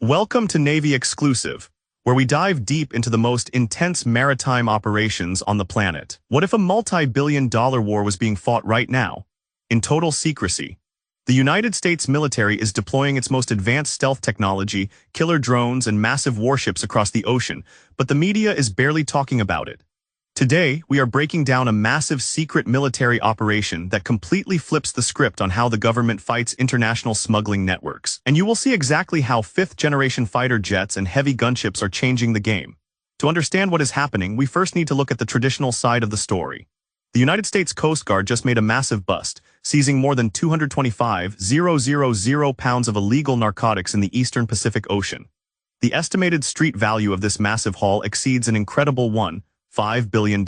Welcome to Navy Exclusive, where we dive deep into the most intense maritime operations on the planet. What if a multi-billion-dollar war was being fought right now, in total secrecy? The United States military is deploying its most advanced stealth technology, killer drones, and massive warships across the ocean, but the media is barely talking about it. Today, we are breaking down a massive secret military operation that completely flips the script on how the government fights international smuggling networks. And you will see exactly how fifth-generation fighter jets and heavy gunships are changing the game. To understand what is happening, we first need to look at the traditional side of the story. The United States Coast Guard just made a massive bust, seizing more than 225,000 pounds of illegal narcotics in the eastern Pacific Ocean. The estimated street value of this massive haul exceeds an incredible $5 billion.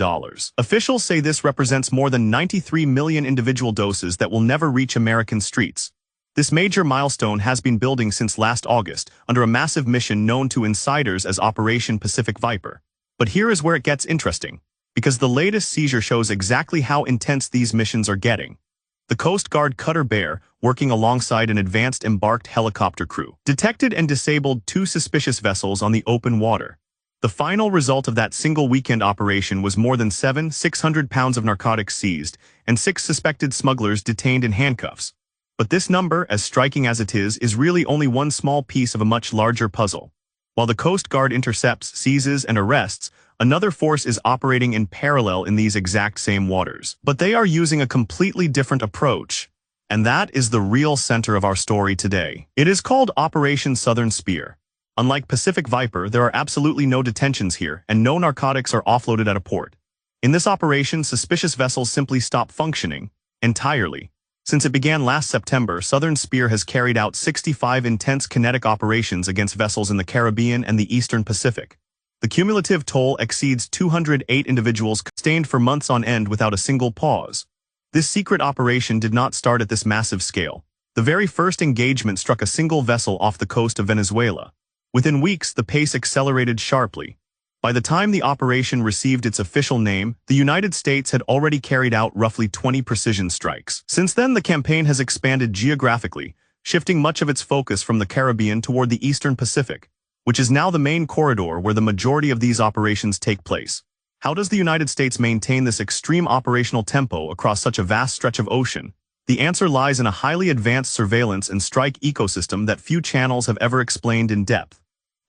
Officials say this represents more than 93 million individual doses that will never reach American streets. This major milestone has been building since last August, under a massive mission known to insiders as Operation Pacific Viper. But here is where it gets interesting, because the latest seizure shows exactly how intense these missions are getting. The Coast Guard Cutter Bear, working alongside an advanced embarked helicopter crew, detected and disabled 2 suspicious vessels on the open water. The final result of that single weekend operation was more than 600 pounds of narcotics seized and 6 suspected smugglers detained in handcuffs. But this number, as striking as it is really only one small piece of a much larger puzzle. While the Coast Guard intercepts, seizes, and arrests, another force is operating in parallel in these exact same waters. But they are using a completely different approach, and that is the real center of our story today. It is called Operation Southern Spear. Unlike Pacific Viper, there are absolutely no detentions here, and no narcotics are offloaded at a port. In this operation, suspicious vessels simply stop functioning entirely. Since it began last September, Southern Spear has carried out 65 intense kinetic operations against vessels in the Caribbean and the Eastern Pacific. The cumulative toll exceeds 208 individuals sustained for months on end without a single pause. This secret operation did not start at this massive scale. The very first engagement struck a single vessel off the coast of Venezuela. Within weeks, the pace accelerated sharply. By the time the operation received its official name, the United States had already carried out roughly 20 precision strikes. Since then, the campaign has expanded geographically, shifting much of its focus from the Caribbean toward the Eastern Pacific, which is now the main corridor where the majority of these operations take place. How does the United States maintain this extreme operational tempo across such a vast stretch of ocean? The answer lies in a highly advanced surveillance and strike ecosystem that few channels have ever explained in depth.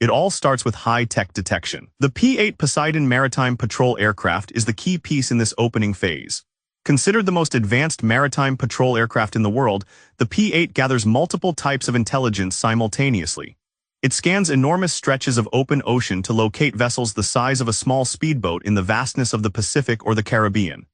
It all starts with high-tech detection. The P8 Poseidon maritime patrol aircraft is the key piece in this opening phase. Considered the most advanced maritime patrol aircraft in the world, the P8 gathers multiple types of intelligence simultaneously. It scans enormous stretches of open ocean to locate vessels the size of a small speedboat in the vastness of the Pacific or the Caribbean.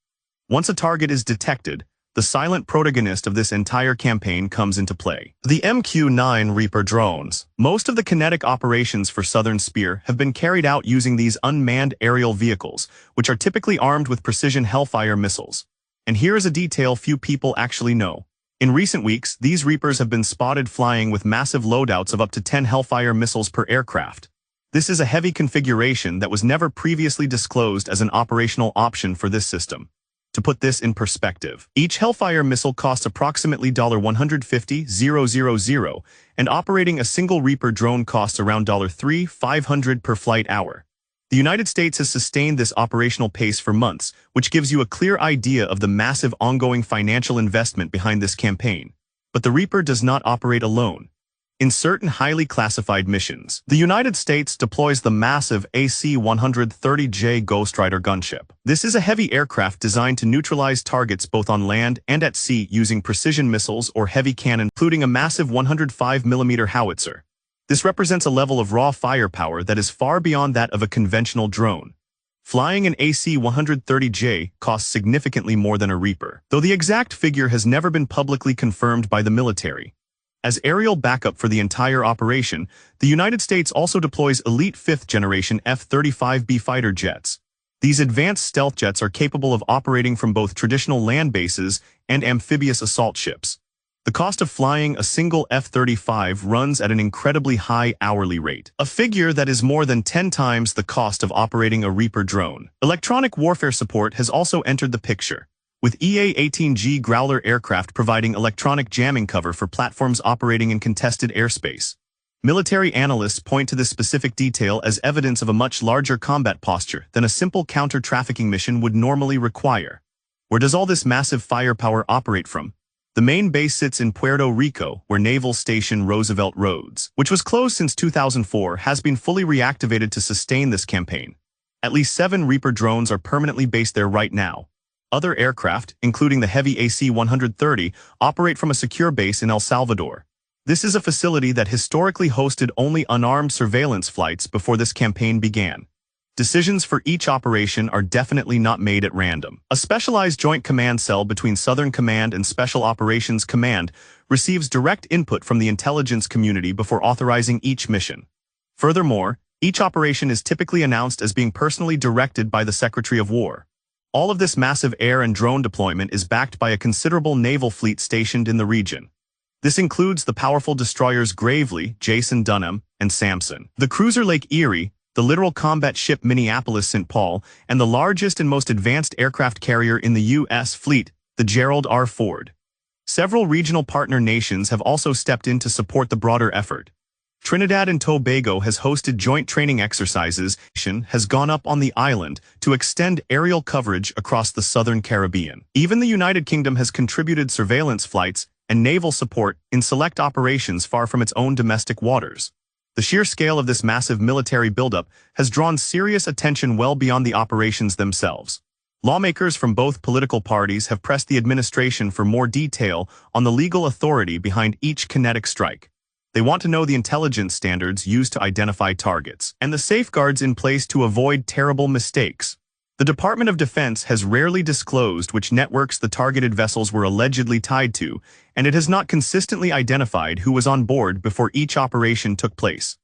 Once a target is detected, the silent protagonist of this entire campaign comes into play. The MQ-9 Reaper drones. Most of the kinetic operations for Southern Spear have been carried out using these unmanned aerial vehicles, which are typically armed with precision Hellfire missiles. And here is a detail few people actually know. In recent weeks, these Reapers have been spotted flying with massive loadouts of up to 10 Hellfire missiles per aircraft. This is a heavy configuration that was never previously disclosed as an operational option for this system. To put this in perspective, each Hellfire missile costs approximately $150,000, and operating a single Reaper drone costs around $3,500 per flight hour. The United States has sustained this operational pace for months, which gives you a clear idea of the massive ongoing financial investment behind this campaign. But the Reaper does not operate alone. In certain highly classified missions, the United States deploys the massive AC-130J Ghostrider gunship. This is a heavy aircraft designed to neutralize targets both on land and at sea using precision missiles or heavy cannon, including a massive 105mm howitzer. This represents a level of raw firepower that is far beyond that of a conventional drone. Flying an AC-130J costs significantly more than a Reaper, though the exact figure has never been publicly confirmed by the military. As aerial backup for the entire operation, the United States also deploys elite 5th-generation F-35B fighter jets. These advanced stealth jets are capable of operating from both traditional land bases and amphibious assault ships. The cost of flying a single F-35 runs at an incredibly high hourly rate, a figure that is more than 10 times the cost of operating a Reaper drone. Electronic warfare support has also entered the picture, with EA-18G Growler aircraft providing electronic jamming cover for platforms operating in contested airspace. Military analysts point to this specific detail as evidence of a much larger combat posture than a simple counter-trafficking mission would normally require. Where does all this massive firepower operate from? The main base sits in Puerto Rico, where Naval Station Roosevelt Roads, which was closed since 2004, has been fully reactivated to sustain this campaign. At least 7 Reaper drones are permanently based there right now. Other aircraft, including the heavy AC-130, operate from a secure base in El Salvador. This is a facility that historically hosted only unarmed surveillance flights before this campaign began. Decisions for each operation are definitely not made at random. A specialized joint command cell between Southern Command and Special Operations Command receives direct input from the intelligence community before authorizing each mission. Furthermore, each operation is typically announced as being personally directed by the Secretary of War. All of this massive air and drone deployment is backed by a considerable naval fleet stationed in the region. This includes the powerful destroyers Gravely, Jason Dunham, and Samson, the cruiser Lake Erie, the littoral combat ship Minneapolis-St. Paul, and the largest and most advanced aircraft carrier in the U.S. fleet, the Gerald R. Ford. Several regional partner nations have also stepped in to support the broader effort. Trinidad and Tobago has hosted joint training exercises, has gone up on the island to extend aerial coverage across the southern Caribbean. Even the United Kingdom has contributed surveillance flights and naval support in select operations far from its own domestic waters. The sheer scale of this massive military buildup has drawn serious attention well beyond the operations themselves. Lawmakers from both political parties have pressed the administration for more detail on the legal authority behind each kinetic strike. They want to know the intelligence standards used to identify targets and the safeguards in place to avoid terrible mistakes. The Department of Defense has rarely disclosed which networks the targeted vessels were allegedly tied to, and it has not consistently identified who was on board before each operation took place.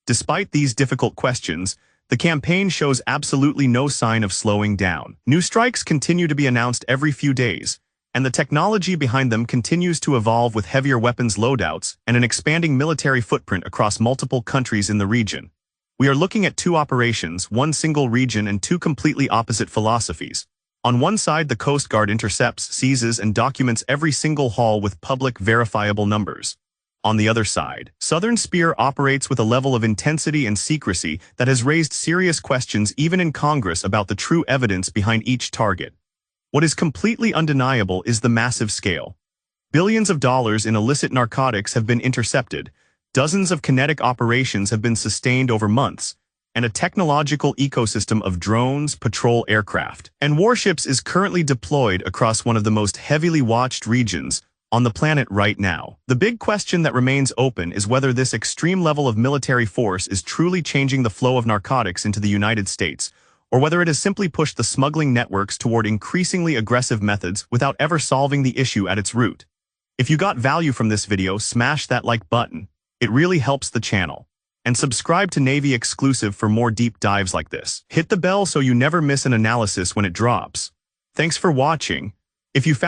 Despite these difficult questions, the campaign shows absolutely no sign of slowing down. New strikes continue to be announced every few days, and the technology behind them continues to evolve with heavier weapons loadouts and an expanding military footprint across multiple countries in the region. We are looking at 2 operations, 1 single region, and 2 completely opposite philosophies. On one side, the Coast Guard intercepts, seizes, and documents every single haul with public, verifiable numbers. On the other side, Southern Spear operates with a level of intensity and secrecy that has raised serious questions even in Congress about the true evidence behind each target. What is completely undeniable is the massive scale. Billions of dollars in illicit narcotics have been intercepted, dozens of kinetic operations have been sustained over months, and a technological ecosystem of drones, patrol aircraft, and warships is currently deployed across one of the most heavily watched regions on the planet right now. The big question that remains open is whether this extreme level of military force is truly changing the flow of narcotics into the United States, or whether it has simply pushed the smuggling networks toward increasingly aggressive methods without ever solving the issue at its root. If you got value from this video, smash that like button. It really helps the channel. And subscribe to Navy Exclusive for more deep dives like this. Hit the bell so you never miss an analysis when it drops. Thanks for watching. If you found